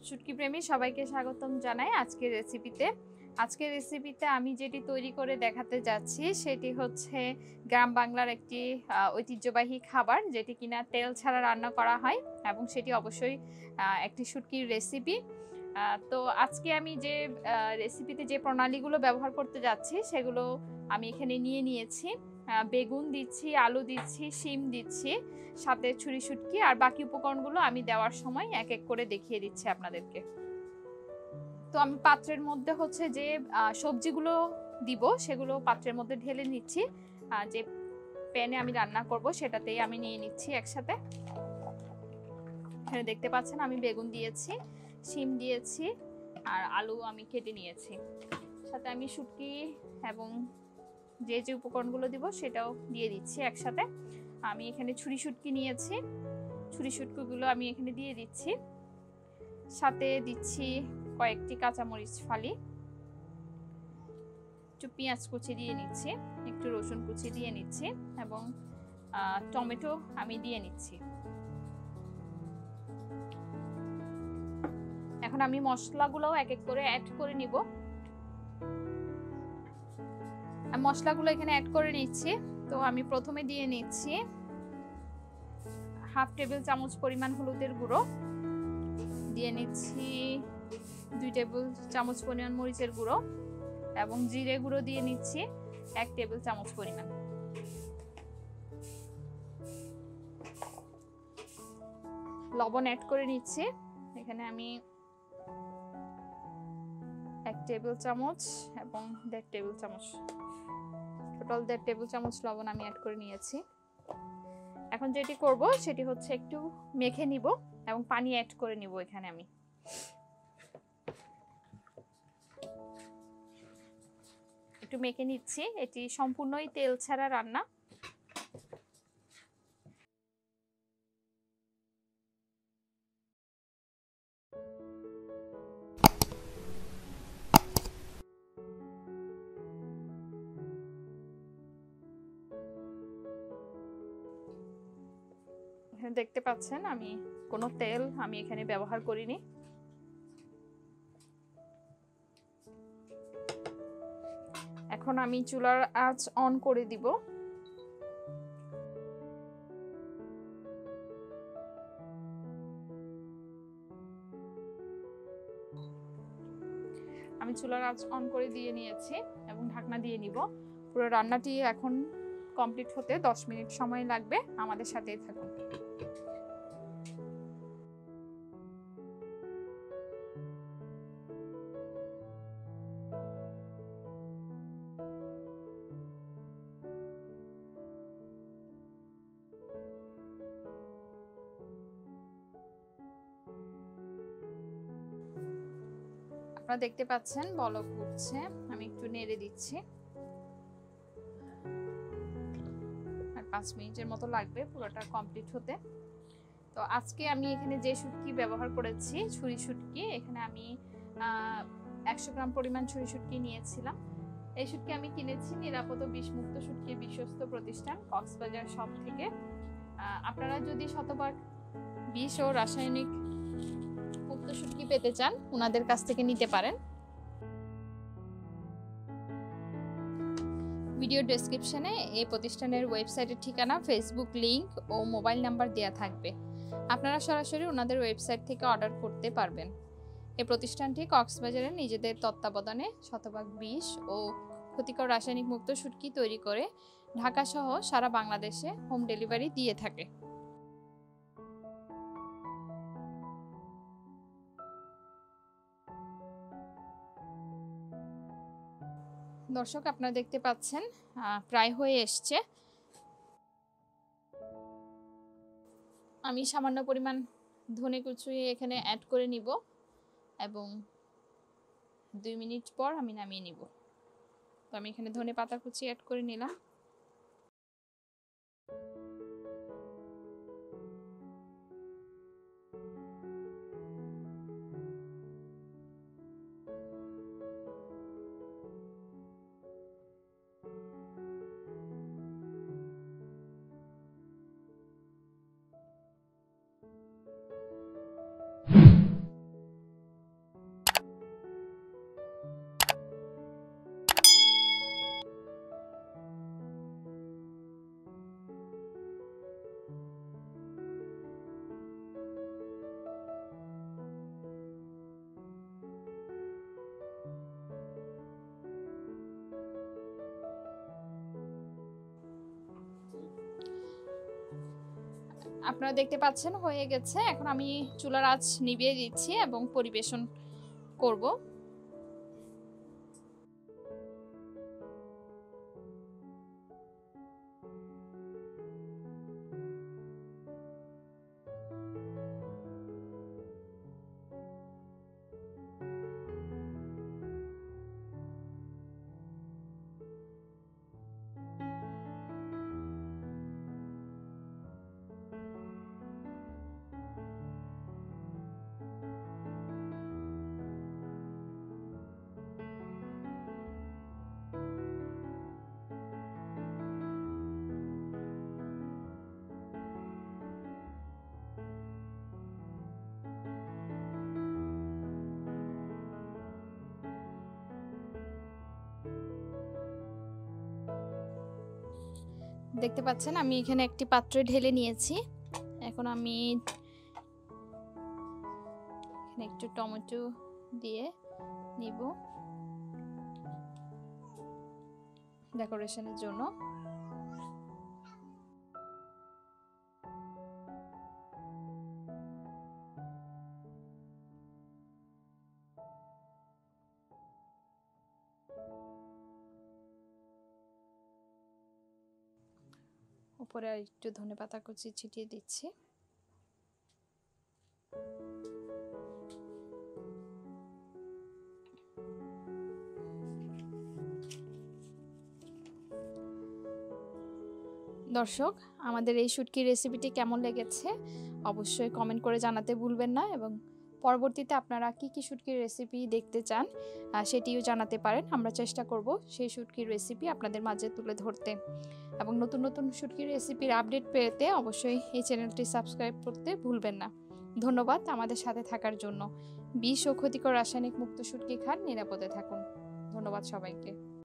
শুটকি প্রেমী সবাইকে স্বাগতম জানাই আজকের রেসিপিতে আমি যেটি তৈরি করে দেখাতে যাচ্ছি সেটি হচ্ছে গ্রাম বাংলার একটি ঐতিহ্যবাহী খাবার যেটি কিনা তেল ছাড়া রান্না করা হয় এবং সেটি অবশ্যই একটি শুটকির রেসিপি। তো আজকে আমি যে রেসিপিতে যে প্রণালীগুলো ব্যবহার করতে যাচ্ছি সেগুলো আমি এখানে নিয়েছি। বেগুন দিচ্ছি, আলু দিচ্ছি, শিম দিচ্ছি, সাথে ছুরি শুটকি, আর বাকি উপকরণগুলো আমি দেওয়ার সময় এক এক করে দেখিয়ে দিচ্ছি আপনাদেরকে। তো আমি পাত্রের মধ্যে হচ্ছে যে সবজিগুলো দিব সেগুলো পাত্রের মধ্যে ঢেলে নিচ্ছি। যে প্যানে আমি রান্না করব সেটাতেই আমি নিয়ে নিচ্ছি একসাথে। এখানে দেখতে পাচ্ছেন আমি বেগুন দিয়েছি, শিম দিয়েছি আর আলু আমি কেটে নিয়েছি। সাথে আমি শুটকি এবং যে যে উপকরণগুলো দিব সেটাও দিয়ে দিচ্ছি একসাথে। আমি এখানে ছুরি শুটকি নিয়েছি, ছুরি শুটকিগুলো আমি এখানে দিয়ে দিচ্ছি। সাথে দিচ্ছি কয়েকটি কাঁচামরিচ ফালি, একটু পেঁয়াজ কুচি দিয়ে নিচ্ছি, একটু রসুন কুচি দিয়ে নিচ্ছি এবং টমেটো আমি দিয়ে নিচ্ছি। এখন আমি মশলাগুলোও এক এক করে অ্যাড করে নিব। মশলাগুলো এখানে অ্যাড করে নিচ্ছি। তো আমি প্রথমে দিয়ে নিচ্ছি হাফ টেবিল চামচ পরিমাণ হলুদের গুঁড়ো, দিয়ে নিচ্ছি 2 টেবিল চামচ পরিমাণ মরিচের গুঁড়ো এবং জিরে গুঁড়ো দিয়ে নিচ্ছি 1 টেবিল চামচ পরিমাণ। লবণ অ্যাড করে নিচ্ছি। এখানে আমি 1 টেবিল চামচ এবং 1.5 টেবিল চামচ, টোটাল 1.5 টেবিল চামচ লবণ আমি অ্যাড করে নিয়েছি। এখন যেটি করব সেটি হচ্ছে একটু মেখে নিব এবং পানি অ্যাড করে নিব। এখানে আমি একটু মেখে নিচ্ছি। এটি সম্পূর্ণই তেল ছাড়া রান্না। দেখতে পাচ্ছেন আমি কোনো তেল আমি এখানে ব্যবহার করিনি। এখন আমি চুলার আঁচ অন করে দিব। আমি চুলার আঁচ অন করে দিয়ে নিয়েছি এবং ঢাকনা দিয়ে নিব। পুরো রান্নাটি এখন কমপ্লিট হতে 10 মিনিট সময় লাগবে। আমাদের সাথেই থাকুন। আপনারা দেখতে পাচ্ছেন বলক উঠছে, আমি একটু নেড়ে দিচ্ছি। আর 5 মিনিটের মতো লাগবে পুরোটা কমপ্লিট হতে। তো আজকে আমি এখানে যে শুটকি ব্যবহার করেছি ছুরি শুটকি, এখানে আমি 100 গ্রাম পরিমাণ ছুরি শুটকি নিয়েছিলাম। এই শুটকি আমি কিনেছি নিরাপদ বিষমুক্ত শুটকির বিশ্বস্ত প্রতিষ্ঠান কক্সবাজার শপ থেকে। আপনারা যদি শতভাগ বিষ ও রাসায়নিক মুক্ত শুটকি পেতে চান ওনাদের কাছ থেকে নিতে পারেন। ভিডিও ডেসক্রিপশনে এই প্রতিষ্ঠানের ওয়েবসাইটের ঠিকানা, ফেসবুক লিংক ও মোবাইল নাম্বার দেওয়া থাকবে। আপনারা সরাসরি ওনাদের ওয়েবসাইট থেকে অর্ডার করতে পারবেন। এই প্রতিষ্ঠানটি কক্সবাজারে নিজেদের তত্ত্বাবধানে শতভাগ বিষ ও ক্ষতিকর রাসায়নিক মুক্ত শুটকি তৈরি করে ঢাকা সহ সারা বাংলাদেশে হোম ডেলিভারি দিয়ে থাকে। দর্শক আপনারা দেখতে পাচ্ছেন প্রায় হয়ে এসছে। আমি সামান্য পরিমাণ ধনে কুচি এখানে অ্যাড করে নিব এবং 2 মিনিট পর আমি নামিয়ে নিব। তো আমি এখানে ধনে পাতা কুচি অ্যাড করে নিলাম। আপনারা দেখতে পাচ্ছেন হয়ে গেছে। এখন আমি চুলার আঁচ নিভিয়ে দিচ্ছি এবং পরিবেশন করব। দেখতে পাচ্ছেন আমি এখানে একটি পাত্রে ঢেলে নিয়েছি। এখন আমি এখানে একটু টমেটো দিয়ে নিব ডেকোরেশনের জন্য। উপরে আর একটু ধনেপাতা কুচি ছিটিয়ে দিচ্ছি। দর্শক, আমাদের এই শুটকির রেসিপিটি কেমন লেগেছে অবশ্যই কমেন্ট করে জানাতে ভুলবেন না, এবং পরবর্তীতে আপনারা কি কি শুটকির রেসিপি দেখতে চান সেটিও জানাতে পারেন। আমরা চেষ্টা করব সেই শুটকির রেসিপি আপনাদের মাঝে তুলে ধরতে, এবং নতুন নতুন শুটকির রেসিপির আপডেট পেতে অবশ্যই এই চ্যানেলটি সাবস্ক্রাইব করতে ভুলবেন না। ধন্যবাদ আমাদের সাথে থাকার জন্য। বিষ ও ক্ষতিকর রাসায়নিক মুক্ত শুটকি খান, নিরাপদে থাকুন। ধন্যবাদ সবাইকে।